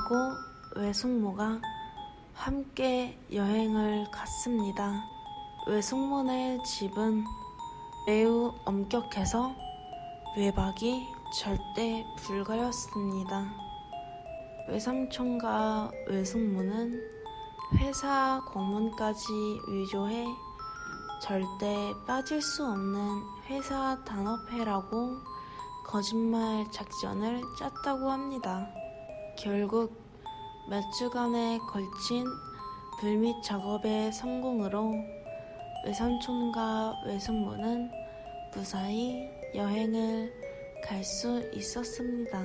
그리고 외숙모가 함께 여행을 갔습니다. 외숙모네 집은 매우 엄격해서 외박이 절대 불가였습니다. 외삼촌과 외숙모는 회사 공문까지 위조해 절대 빠질 수 없는 회사 단합회라고 거짓말 작전을 짰다고 합니다. 결국 몇 주간에 걸친 불빛 작업의 성공으로 외삼촌과 외숙모는 무사히 여행을 갈 수 있었습니다.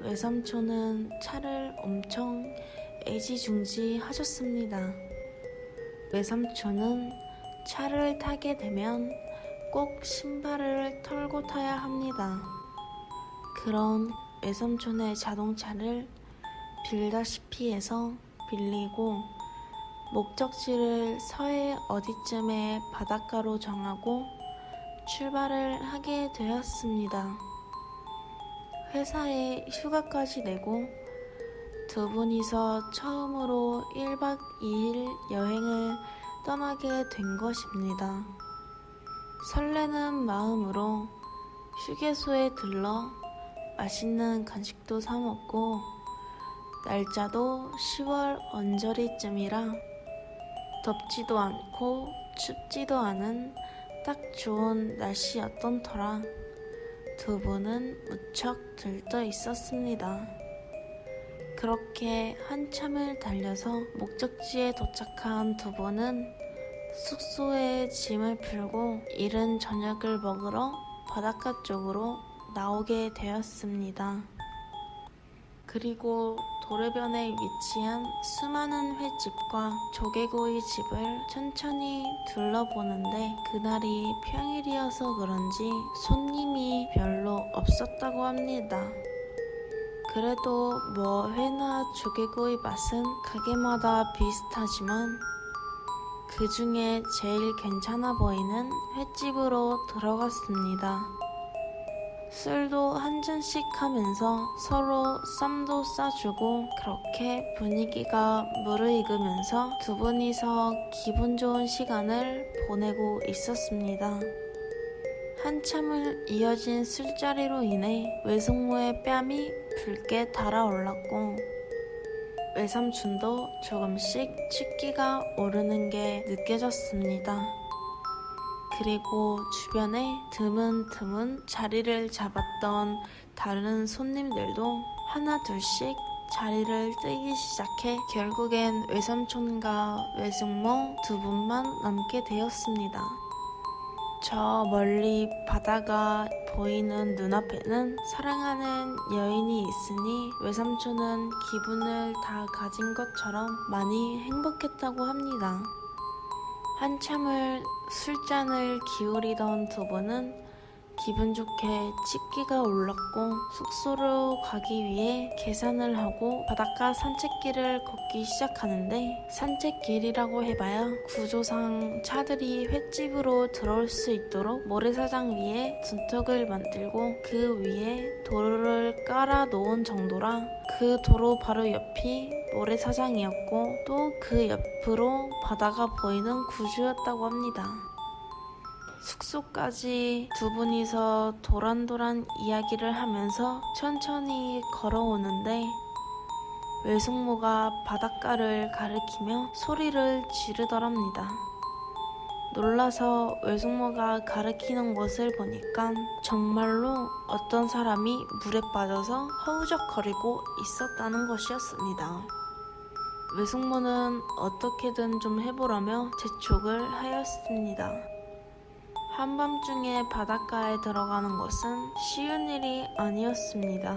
외삼촌은 차를 엄청 애지중지하셨습니다. 외삼촌은 차를 타게 되면 꼭 신발을 털고 타야 합니다. 그런 외삼촌의 자동차를 빌다시피 해서 빌리고 목적지를 서해 어디쯤에 바닷가로 정하고 출발을 하게 되었습니다. 회사에 휴가까지 내고 두 분이서 처음으로 1박 2일 여행을 떠나게 된 것입니다. 설레는 마음으로 휴게소에 들러 맛있는 간식도 사 먹고 날짜도 10월 언저리쯤이라 덥지도 않고 춥지도 않은 딱 좋은 날씨였던 터라 두 분은 무척 들떠 있었습니다. 그렇게 한참을 달려서 목적지에 도착한 두 분은 숙소에 짐을 풀고 이른 저녁을 먹으러 바닷가 쪽으로 나오게 되었습니다. 그리고 도로변에 위치한 수많은 횟집과 조개구이 집을 천천히 둘러보는데 그날이 평일이어서 그런지 손님이 별로 없었다고 합니다. 그래도 뭐 회나 조개구이 맛은 가게마다 비슷하지만 그 중에 제일 괜찮아 보이는 횟집으로 들어갔습니다. 술도 한 잔씩 하면서 서로 쌈도 싸주고 그렇게 분위기가 무르익으면서 두 분이서 기분 좋은 시간을 보내고 있었습니다. 한참을 이어진 술자리로 인해 외숙모의 뺨이 붉게 달아올랐고 외삼촌도 조금씩 취기가 오르는 게 느껴졌습니다. 그리고 주변에 드문드문 자리를 잡았던 다른 손님들도 하나 둘씩 자리를 뜨기 시작해 결국엔 외삼촌과 외숙모 두 분만 남게 되었습니다. 저 멀리 바다가 보이는 눈앞에는 사랑하는 여인이 있으니 외삼촌은 기분을 다 가진 것처럼 많이 행복했다고 합니다. 한참을 술잔을 기울이던 두 분은 기분 좋게 치기가 올랐고 숙소로 가기 위해 계산을 하고 바닷가 산책길을 걷기 시작하는데 산책길이라고 해봐야 구조상 차들이 횟집으로 들어올 수 있도록 모래사장 위에 둔턱을 만들고 그 위에 도로를 깔아 놓은 정도라 그 도로 바로 옆이 모래사장이었고 또 그 옆으로 바다가 보이는 구조였다고 합니다. 숙소까지 두 분이서 도란도란 이야기를 하면서 천천히 걸어오는데 외숙모가 바닷가를 가리키며 소리를 지르더랍니다. 놀라서 외숙모가 가리키는 것을 보니까 정말로 어떤 사람이 물에 빠져서 허우적거리고 있었다는 것이었습니다. 외숙모는 어떻게든 좀 해보라며 재촉을 하였습니다. 한밤중에 바닷가에 들어가는 것은 쉬운 일이 아니었습니다.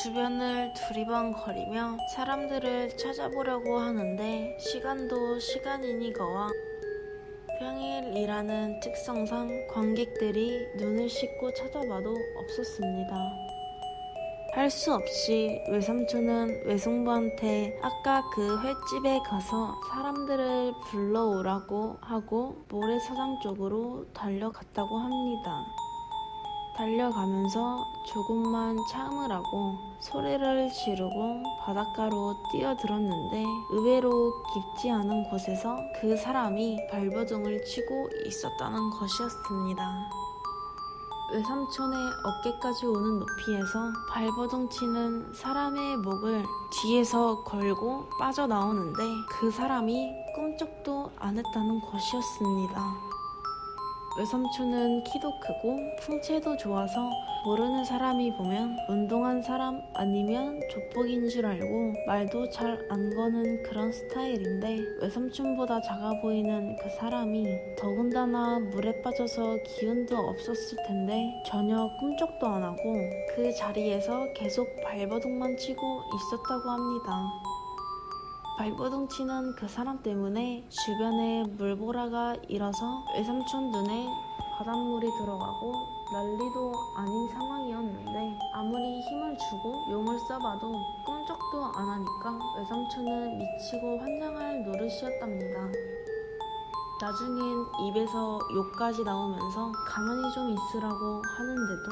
주변을 두리번거리며 사람들을 찾아보려고 하는데 시간도 시간이니거와 평일이라는 특성상 관객들이 눈을 씻고 찾아봐도 없었습니다. 할 수 없이 외삼촌은 외숙모한테 아까 그 횟집에 가서 사람들을 불러오라고 하고 모래사장 쪽으로 달려갔다고 합니다. 달려가면서 조금만 참으라고 소리를 지르고 바닷가로 뛰어들었는데 의외로 깊지 않은 곳에서 그 사람이 발버둥을 치고 있었다는 것이었습니다. 외삼촌의 어깨까지 오는 높이에서 발버둥 치는 사람의 목을 뒤에서 걸고 빠져나오는데 그 사람이 꿈쩍도 안 했다는 것이었습니다. 외삼촌은 키도 크고 풍채도 좋아서 모르는 사람이 보면 운동한 사람 아니면 조폭인 줄 알고 말도 잘 안 거는 그런 스타일인데 외삼촌보다 작아 보이는 그 사람이 더군다나 물에 빠져서 기운도 없었을 텐데 전혀 꿈쩍도 안 하고 그 자리에서 계속 발버둥만 치고 있었다고 합니다. 발버둥 치는 그 사람 때문에 주변에 물보라가 일어서 외삼촌 눈에 바닷물이 들어가고 난리도 아닌 상황이었는데 아무리 힘을 주고 용을 써봐도 꿈쩍도 안 하니까 외삼촌은 미치고 환장할 노릇이었답니다. 나중엔 입에서 욕까지 나오면서 가만히 좀 있으라고 하는데도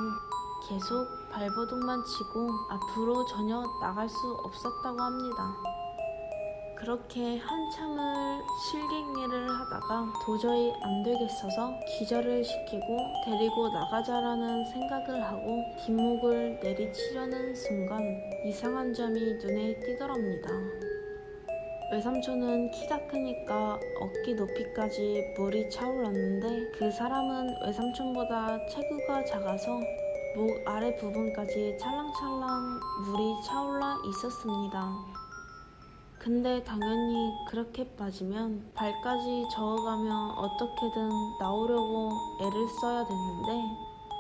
계속 발버둥만 치고 앞으로 전혀 나갈 수 없었다고 합니다. 그렇게 한참을 실갱이를 하다가 도저히 안 되겠어서 기절을 시키고 데리고 나가자라는 생각을 하고 뒷목을 내리치려는 순간 이상한 점이 눈에 띄더랍니다. 외삼촌은 키가 크니까 어깨 높이까지 물이 차올랐는데 그 사람은 외삼촌보다 체구가 작아서 목 아래 부분까지 찰랑찰랑 물이 차올라 있었습니다. 근데 당연히 그렇게 빠지면 발까지 저어가며 어떻게든 나오려고 애를 써야 되는데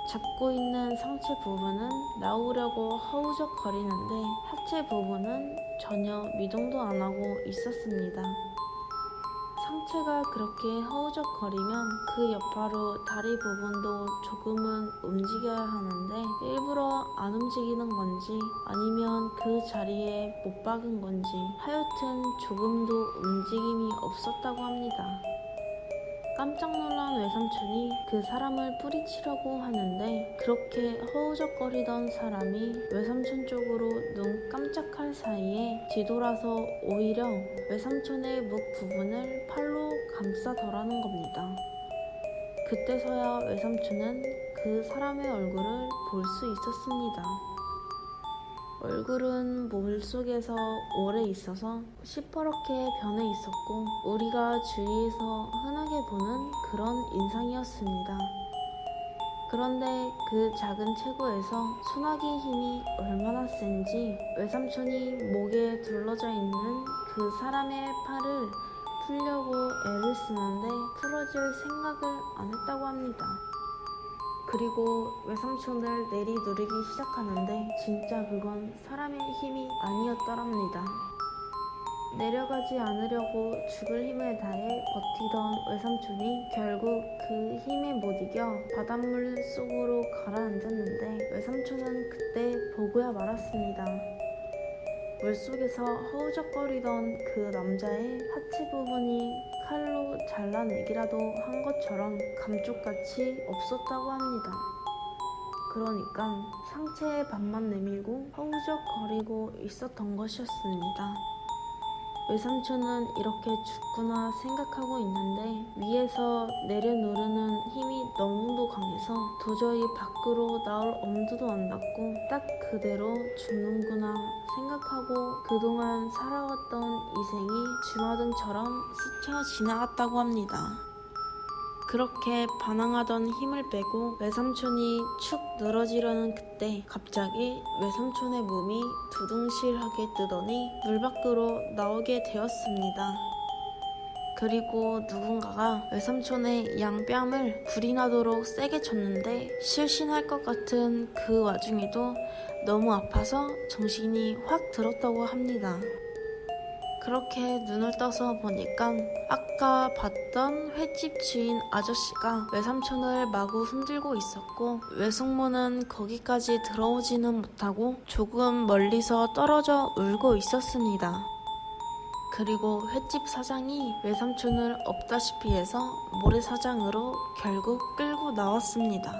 잡고 있는 상체 부분은 나오려고 허우적거리는데 하체 부분은 전혀 미동도 안 하고 있었습니다. 상체가 그렇게 허우적거리면 그 여파로 다리 부분도 조금은 움직여야 하는데 일부러 안 움직이는 건지 아니면 그 자리에 못 박은 건지 하여튼 조금도 움직임이 없었다고 합니다. 깜짝 놀란 외삼촌이 그 사람을 뿌리치려고 하는데 그렇게 허우적거리던 사람이 외삼촌 쪽으로 눈 깜짝할 사이에 뒤돌아서 오히려 외삼촌의 목 부분을 팔로 감싸더라는 겁니다. 그때서야 외삼촌은 그 사람의 얼굴을 볼 수 있었습니다. 얼굴은 물속에서 오래 있어서 시퍼렇게 변해 있었고 우리가 주위에서 흔하게 보는 그런 인상이었습니다. 그런데 그 작은 체구에서 소나기 힘이 얼마나 센지 외삼촌이 목에 둘러져 있는 그 사람의 팔을 풀려고 애를 쓰는데 풀어줄 생각을 안 했다고 합니다. 그리고 외삼촌을 내리누르기 시작하는데 진짜 그건 사람의 힘이 아니었더랍니다. 내려가지 않으려고 죽을 힘을 다해 버티던 외삼촌이 결국 그 힘에 못 이겨 바닷물 속으로 가라앉았는데 외삼촌은 그때 보고야 말았습니다. 물속에서 허우적거리던 그 남자의 하체 부분이 칼로 잘라내기라도 한 것처럼 감쪽같이 없었다고 합니다. 그러니까 상체에 반만 내밀고 허우적거리고 있었던 것이었습니다. 외삼촌은 이렇게 죽구나 생각하고 있는데 위에서 내려누르는 힘이 너무도 강해서 도저히 밖으로 나올 엄두도 안 났고 딱 그대로 죽는구나 생각하고 그동안 살아왔던 이생이 주마등처럼 스쳐 지나갔다고 합니다. 그렇게 반항하던 힘을 빼고 외삼촌이 축 늘어지려는 그때 갑자기 외삼촌의 몸이 두둥실하게 뜨더니 물 밖으로 나오게 되었습니다. 그리고 누군가가 외삼촌의 양뺨을 불이 나도록 세게 쳤는데 실신할 것 같은 그 와중에도 너무 아파서 정신이 확 들었다고 합니다. 그렇게 눈을 떠서 보니까 아까 봤던 횟집 주인 아저씨가 외삼촌을 마구 흔들고 있었고 외숙모는 거기까지 들어오지는 못하고 조금 멀리서 떨어져 울고 있었습니다. 그리고 횟집 사장이 외삼촌을 없다시피 해서 모래사장으로 결국 끌고 나왔습니다.